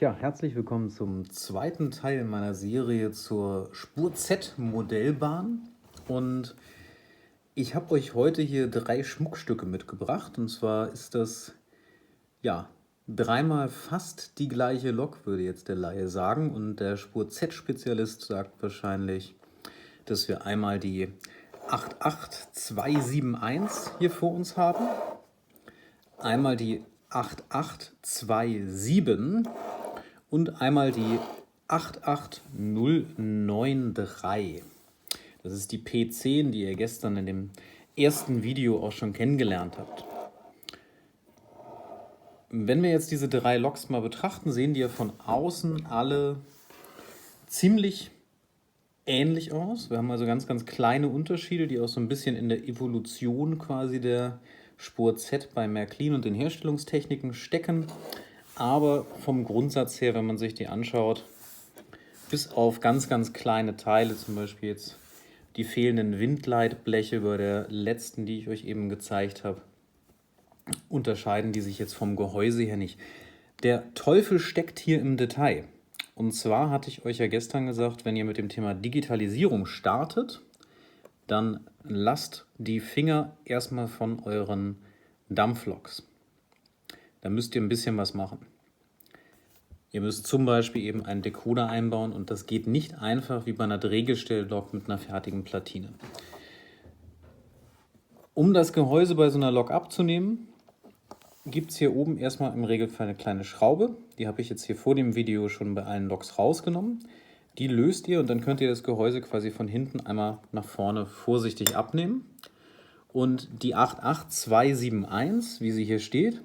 Ja, herzlich willkommen zum zweiten Teil meiner Serie zur Spur Z Modellbahn. Und ich habe euch heute hier 3 Schmuckstücke mitgebracht. Und zwar ist das, ja, dreimal fast die gleiche Lok, würde jetzt der Laie sagen. Und der Spur Z-Spezialist sagt wahrscheinlich, dass wir einmal die 88271 hier vor uns haben, einmal die 8827 und einmal die 88093. Das ist die P10, die ihr gestern in dem ersten Video auch schon kennengelernt habt. Wenn wir jetzt diese 3 Loks mal betrachten, sehen die ja von außen alle ziemlich ähnlich aus. Wir haben also ganz, ganz kleine Unterschiede, die auch so ein bisschen in der Evolution quasi der Spur Z bei Märklin und den Herstellungstechniken stecken. Aber vom Grundsatz her, wenn man sich die anschaut, bis auf ganz, ganz kleine Teile, zum Beispiel jetzt die fehlenden Windleitbleche bei der letzten, die ich euch eben gezeigt habe, unterscheiden die sich jetzt vom Gehäuse her nicht. Der Teufel steckt hier im Detail. Und zwar hatte ich euch ja gestern gesagt, wenn ihr mit dem Thema Digitalisierung startet, dann lasst die Finger erstmal von euren Dampfloks. Da müsst ihr ein bisschen was machen. Ihr müsst zum Beispiel eben einen Decoder einbauen und das geht nicht einfach wie bei einer Drehgestelllok mit einer fertigen Platine. Um das Gehäuse bei so einer Lok abzunehmen, gibt es hier oben erstmal im Regelfall eine kleine Schraube. Die habe ich jetzt hier vor dem Video schon bei allen Loks rausgenommen. Die löst ihr und dann könnt ihr das Gehäuse quasi von hinten einmal nach vorne vorsichtig abnehmen. Und die 88271, wie sie hier steht,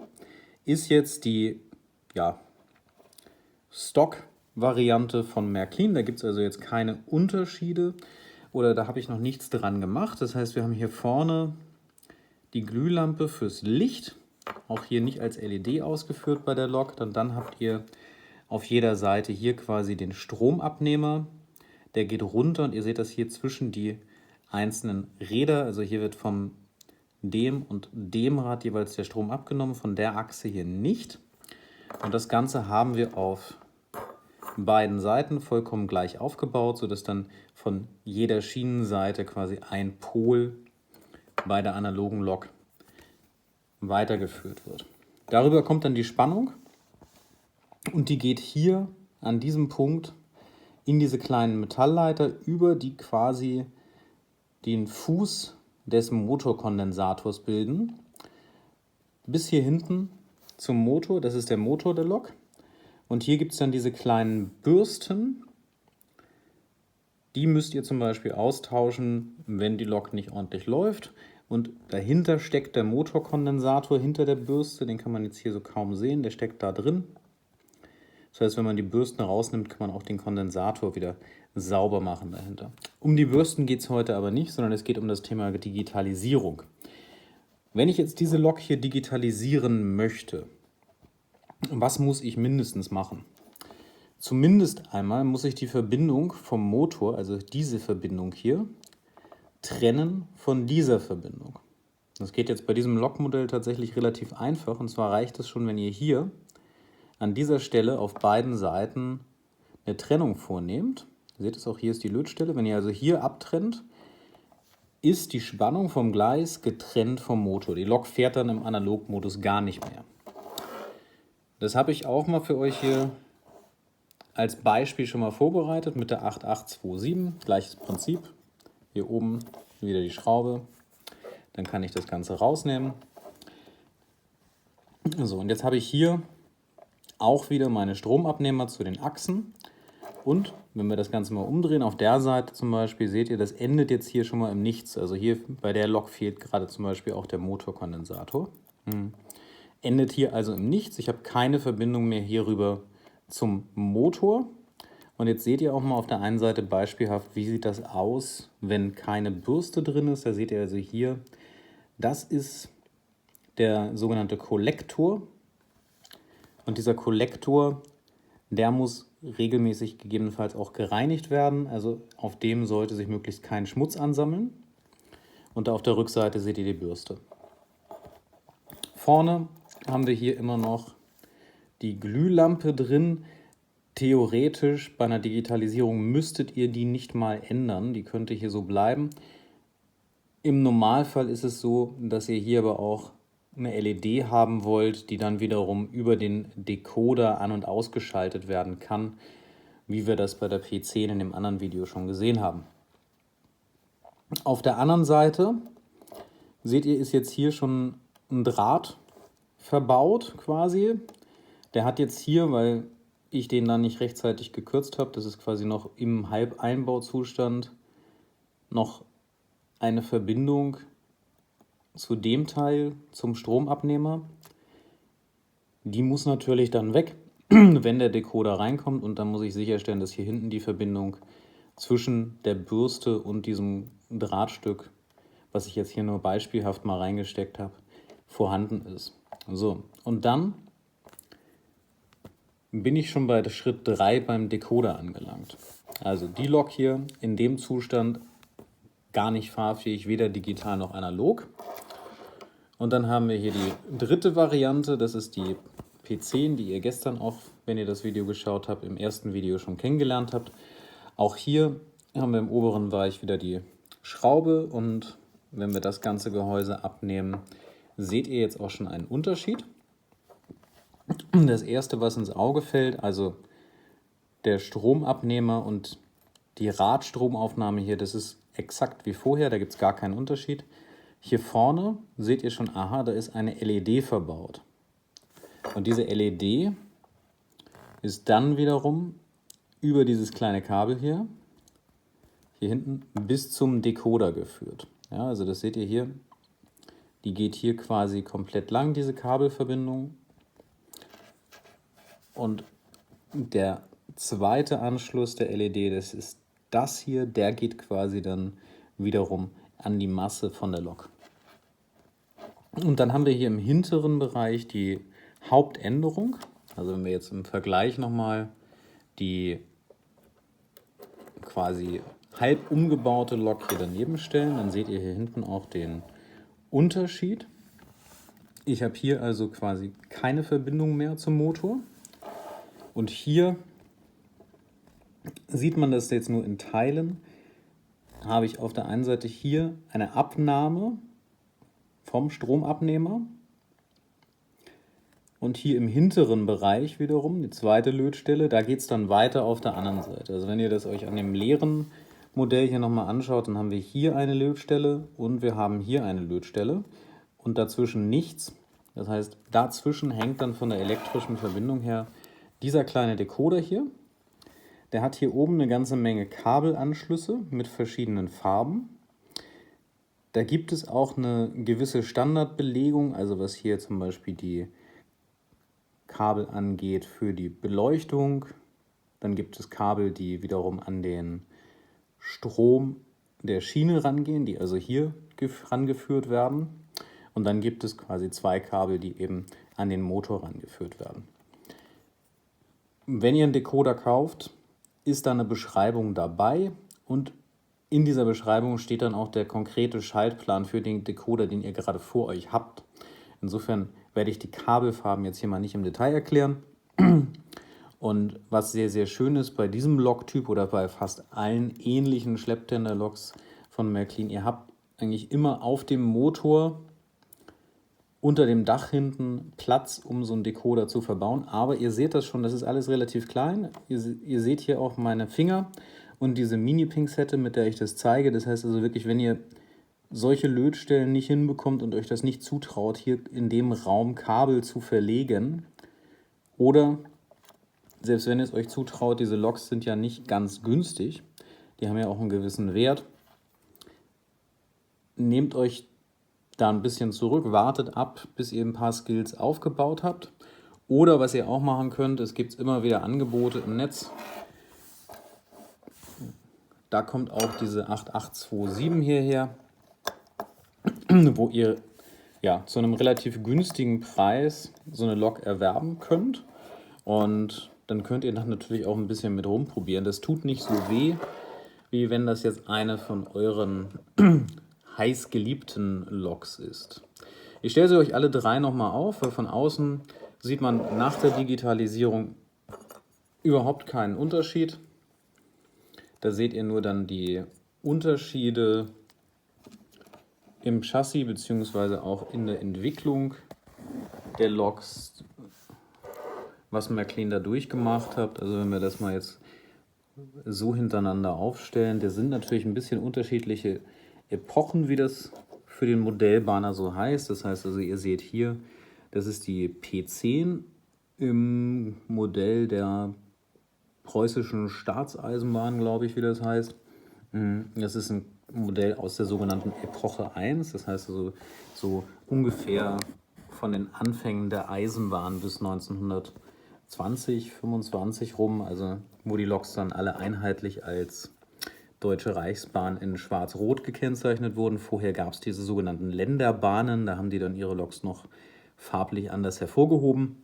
ist jetzt die Stock-Variante von Märklin. Da gibt es also jetzt keine Unterschiede oder da habe ich noch nichts dran gemacht. Das heißt, wir haben hier vorne die Glühlampe fürs Licht, auch hier nicht als LED ausgeführt bei der Lok. Dann habt ihr auf jeder Seite hier quasi den Stromabnehmer. Der geht runter und ihr seht das hier zwischen die einzelnen Räder. Also hier wird vom dem und dem Rad jeweils der Strom abgenommen, von der Achse hier nicht. Und das Ganze haben wir auf beiden Seiten vollkommen gleich aufgebaut, sodass dann von jeder Schienenseite quasi ein Pol bei der analogen Lok weitergeführt wird. Darüber kommt dann die Spannung und die geht hier an diesem Punkt in diese kleinen Metallleiter über, die quasi den Fuß des Motorkondensators bilden, bis hier hinten zum Motor. Das ist der Motor der Lok. Und hier gibt es dann diese kleinen Bürsten. Die müsst ihr zum Beispiel austauschen, wenn die Lok nicht ordentlich läuft. Und dahinter steckt der Motorkondensator hinter der Bürste. Den kann man jetzt hier so kaum sehen. Der steckt da drin. Das heißt, wenn man die Bürsten rausnimmt, kann man auch den Kondensator wieder sauber machen dahinter. Um die Bürsten geht es heute aber nicht, sondern es geht um das Thema Digitalisierung. Wenn ich jetzt diese Lok hier digitalisieren möchte, was muss ich mindestens machen? Zumindest einmal muss ich die Verbindung vom Motor, also diese Verbindung hier, trennen von dieser Verbindung. Das geht jetzt bei diesem Lokmodell tatsächlich relativ einfach. Und zwar reicht es schon, wenn ihr hier an dieser Stelle auf beiden Seiten eine Trennung vornehmt. Ihr seht es auch, hier ist die Lötstelle. Wenn ihr also hier abtrennt, ist die Spannung vom Gleis getrennt vom Motor. Die Lok fährt dann im Analogmodus gar nicht mehr. Das habe ich auch mal für euch hier als Beispiel schon mal vorbereitet mit der 8827. Gleiches Prinzip. Hier oben wieder die Schraube. Dann kann ich das Ganze rausnehmen. So, und jetzt habe ich hier auch wieder meine Stromabnehmer zu den Achsen. Und wenn wir das Ganze mal umdrehen, auf der Seite zum Beispiel, seht ihr, das endet jetzt hier schon mal im Nichts. Also hier bei der Lok fehlt gerade zum Beispiel auch der Motorkondensator. Endet hier also im Nichts. Ich habe keine Verbindung mehr hier rüber zum Motor. Und jetzt seht ihr auch mal auf der einen Seite beispielhaft, wie sieht das aus, wenn keine Bürste drin ist. Da seht ihr also hier, das ist der sogenannte Kollektor. Und dieser Kollektor, der muss regelmäßig gegebenenfalls auch gereinigt werden. Also auf dem sollte sich möglichst kein Schmutz ansammeln. Und auf der Rückseite seht ihr die Bürste. Vorne haben wir hier immer noch die Glühlampe drin. Theoretisch bei einer Digitalisierung müsstet ihr die nicht mal ändern, die könnte hier so bleiben. Im Normalfall ist es so, dass ihr hier aber auch eine LED haben wollt, die dann wiederum über den Decoder an- und ausgeschaltet werden kann, wie wir das bei der P10 in dem anderen Video schon gesehen haben. Auf der anderen Seite seht ihr, ist jetzt hier schon ein Draht verbaut quasi. Der hat jetzt hier, weil ich den dann nicht rechtzeitig gekürzt habe, das ist quasi noch im Halbeinbauzustand, noch eine Verbindung zu dem Teil, zum Stromabnehmer. Die muss natürlich dann weg, wenn der Decoder reinkommt, und dann muss ich sicherstellen, dass hier hinten die Verbindung zwischen der Bürste und diesem Drahtstück, was ich jetzt hier nur beispielhaft mal reingesteckt habe, vorhanden ist. So, und dann bin ich schon bei Schritt 3 beim Decoder angelangt. Also die Lok hier in dem Zustand gar nicht fahrfähig, weder digital noch analog. Und dann haben wir hier die dritte Variante, das ist die P10, die ihr gestern auch, wenn ihr das Video geschaut habt, im ersten Video schon kennengelernt habt. Auch hier haben wir im oberen Bereich wieder die Schraube, und wenn wir das ganze Gehäuse abnehmen, seht ihr jetzt auch schon einen Unterschied. Das erste, was ins Auge fällt, also der Stromabnehmer und die Radstromaufnahme hier, das ist exakt wie vorher, da gibt es gar keinen Unterschied. Hier vorne seht ihr schon, aha, da ist eine LED verbaut. Und diese LED ist dann wiederum über dieses kleine Kabel hier hinten bis zum Decoder geführt. Ja, also das seht ihr hier, die geht hier quasi komplett lang, diese Kabelverbindung. Und der zweite Anschluss der LED, das ist das hier, der geht quasi dann wiederum an die Masse von der Lok. Und dann haben wir hier im hinteren Bereich die Hauptänderung. Also wenn wir jetzt im Vergleich nochmal die quasi halb umgebaute Lok hier daneben stellen, dann seht ihr hier hinten auch den Unterschied. Ich habe hier also quasi keine Verbindung mehr zum Motor. Und hier sieht man das jetzt nur in Teilen. Habe ich auf der einen Seite hier eine Abnahme vom Stromabnehmer und hier im hinteren Bereich wiederum, die zweite Lötstelle, da geht es dann weiter auf der anderen Seite. Also wenn ihr das euch an dem leeren Modell hier nochmal anschaut, dann haben wir hier eine Lötstelle und wir haben hier eine Lötstelle und dazwischen nichts. Das heißt, dazwischen hängt dann von der elektrischen Verbindung her dieser kleine Decoder hier. Der hat hier oben eine ganze Menge Kabelanschlüsse mit verschiedenen Farben. Da gibt es auch eine gewisse Standardbelegung, also was hier zum Beispiel die Kabel angeht für die Beleuchtung. Dann gibt es Kabel, die wiederum an den Strom der Schiene rangehen, die also hier rangeführt werden. Und dann gibt es quasi zwei Kabel, die eben an den Motor rangeführt werden. Wenn ihr einen Decoder kauft, ist da eine Beschreibung dabei und in dieser Beschreibung steht dann auch der konkrete Schaltplan für den Decoder, den ihr gerade vor euch habt. Insofern werde ich die Kabelfarben jetzt hier mal nicht im Detail erklären. Und was sehr, sehr schön ist bei diesem Loktyp oder bei fast allen ähnlichen Schlepptender-Loks von Märklin, ihr habt eigentlich immer auf dem Motor unter dem Dach hinten Platz, um so einen Decoder zu verbauen. Aber ihr seht das schon, das ist alles relativ klein. Ihr seht hier auch meine Finger und diese Mini-Pinzette, mit der ich das zeige. Das heißt also wirklich, wenn ihr solche Lötstellen nicht hinbekommt und euch das nicht zutraut, hier in dem Raum Kabel zu verlegen, oder selbst wenn ihr es euch zutraut, diese Loks sind ja nicht ganz günstig, die haben ja auch einen gewissen Wert, nehmt euch da ein bisschen zurück, wartet ab, bis ihr ein paar Skills aufgebaut habt. Oder was ihr auch machen könnt, es gibt immer wieder Angebote im Netz. Da kommt auch diese 8827 hierher, wo ihr ja zu einem relativ günstigen Preis so eine Lok erwerben könnt. Und dann könnt ihr dann natürlich auch ein bisschen mit rumprobieren. Das tut nicht so weh, wie wenn das jetzt eine von euren heiß geliebten Loks ist. Ich stelle sie euch alle drei nochmal auf, weil von außen sieht man nach der Digitalisierung überhaupt keinen Unterschied. Da seht ihr nur dann die Unterschiede im Chassis bzw. auch in der Entwicklung der Loks, was Märklin da durchgemacht hat. Also wenn wir das mal jetzt so hintereinander aufstellen, da sind natürlich ein bisschen unterschiedliche Epochen, wie das für den Modellbahner so heißt. Das heißt also, ihr seht hier, das ist die P10 im Modell der preußischen Staatseisenbahn, glaube ich, wie das heißt. Das ist ein Modell aus der sogenannten Epoche 1, das heißt also so ungefähr von den Anfängen der Eisenbahn bis 1920, 25 rum, also wo die Loks dann alle einheitlich als Deutsche Reichsbahn in Schwarz-Rot gekennzeichnet wurden. Vorher gab es diese sogenannten Länderbahnen, da haben die dann ihre Loks noch farblich anders hervorgehoben.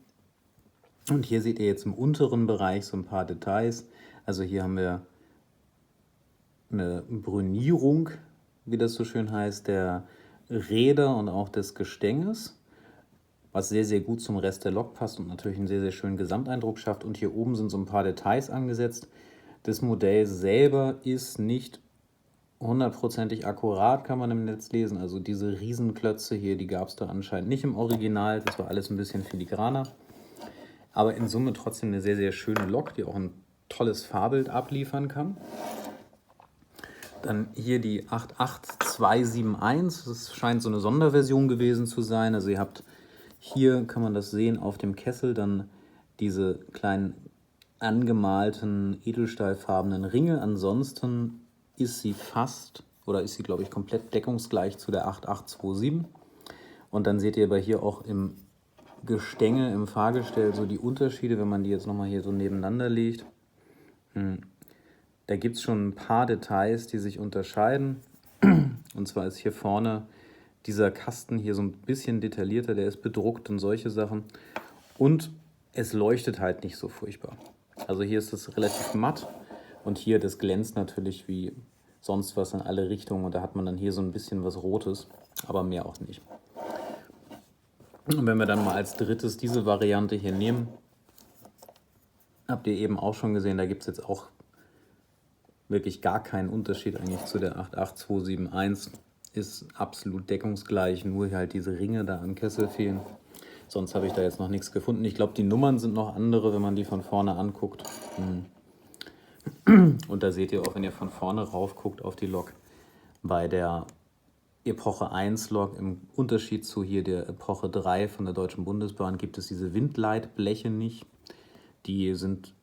Und hier seht ihr jetzt im unteren Bereich so ein paar Details. Also hier haben wir eine Brünierung, wie das so schön heißt, der Räder und auch des Gestänges, was sehr, sehr gut zum Rest der Lok passt und natürlich einen sehr, sehr schönen Gesamteindruck schafft. Und hier oben sind so ein paar Details angesetzt. Das Modell selber ist nicht hundertprozentig akkurat, kann man im Netz lesen. Also diese Riesenklötze hier, die gab es da anscheinend nicht im Original. Das war alles ein bisschen filigraner. Aber in Summe trotzdem eine sehr, sehr schöne Lok, die auch ein tolles Fahrbild abliefern kann. Dann hier die 88271, das scheint so eine Sonderversion gewesen zu sein. Also ihr habt hier, kann man das sehen, auf dem Kessel dann diese kleinen angemalten edelstahlfarbenen Ringe. Ansonsten ist sie fast, oder ist sie, glaube ich, komplett deckungsgleich zu der 8827. Und dann seht ihr aber hier auch im Gestänge, im Fahrgestell so die Unterschiede, wenn man die jetzt nochmal hier so nebeneinander legt. Da gibt es schon ein paar Details, die sich unterscheiden. Und zwar ist hier vorne dieser Kasten hier so ein bisschen detaillierter, der ist bedruckt und solche Sachen. Und es leuchtet halt nicht so furchtbar. Also hier ist es relativ matt und hier, das glänzt natürlich wie sonst was in alle Richtungen. Und da hat man dann hier so ein bisschen was Rotes, aber mehr auch nicht. Und wenn wir dann mal als drittes diese Variante hier nehmen, habt ihr eben auch schon gesehen, da gibt es jetzt auch wirklich gar keinen Unterschied eigentlich zu der 88271. Ist absolut deckungsgleich, nur halt diese Ringe da am Kessel fehlen. Sonst habe ich da jetzt noch nichts gefunden. Ich glaube, die Nummern sind noch andere, wenn man die von vorne anguckt. Und da seht ihr auch, wenn ihr von vorne rauf guckt auf die Lok, bei der Epoche 1 Lok im Unterschied zu hier der Epoche 3 von der Deutschen Bundesbahn gibt es diese Windleitbleche nicht. Die sind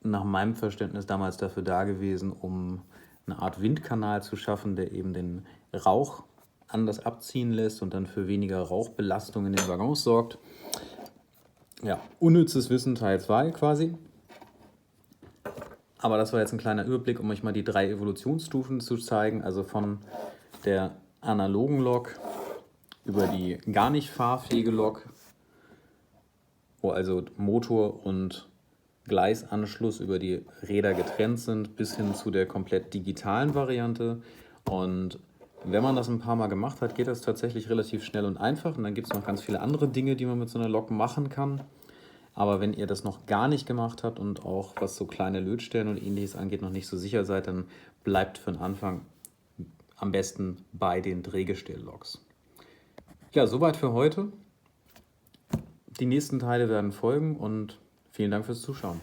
nach meinem Verständnis damals dafür da gewesen, um eine Art Windkanal zu schaffen, der eben den Rauch anders abziehen lässt und dann für weniger Rauchbelastung in den Waggons sorgt. Ja, unnützes Wissen Teil 2 quasi. Aber das war jetzt ein kleiner Überblick, um euch mal die 3 Evolutionsstufen zu zeigen, also von der analogen Lok über die gar nicht fahrfähige Lok, wo also Motor und Gleisanschluss über die Räder getrennt sind, bis hin zu der komplett digitalen Variante. Und wenn man das ein paar Mal gemacht hat, geht das tatsächlich relativ schnell und einfach. Und dann gibt es noch ganz viele andere Dinge, die man mit so einer Lok machen kann. Aber wenn ihr das noch gar nicht gemacht habt und auch was so kleine Lötstellen und ähnliches angeht, noch nicht so sicher seid, dann bleibt für den Anfang am besten bei den Drehgestell-Loks. Ja, soweit für heute. Die nächsten Teile werden folgen und vielen Dank fürs Zuschauen.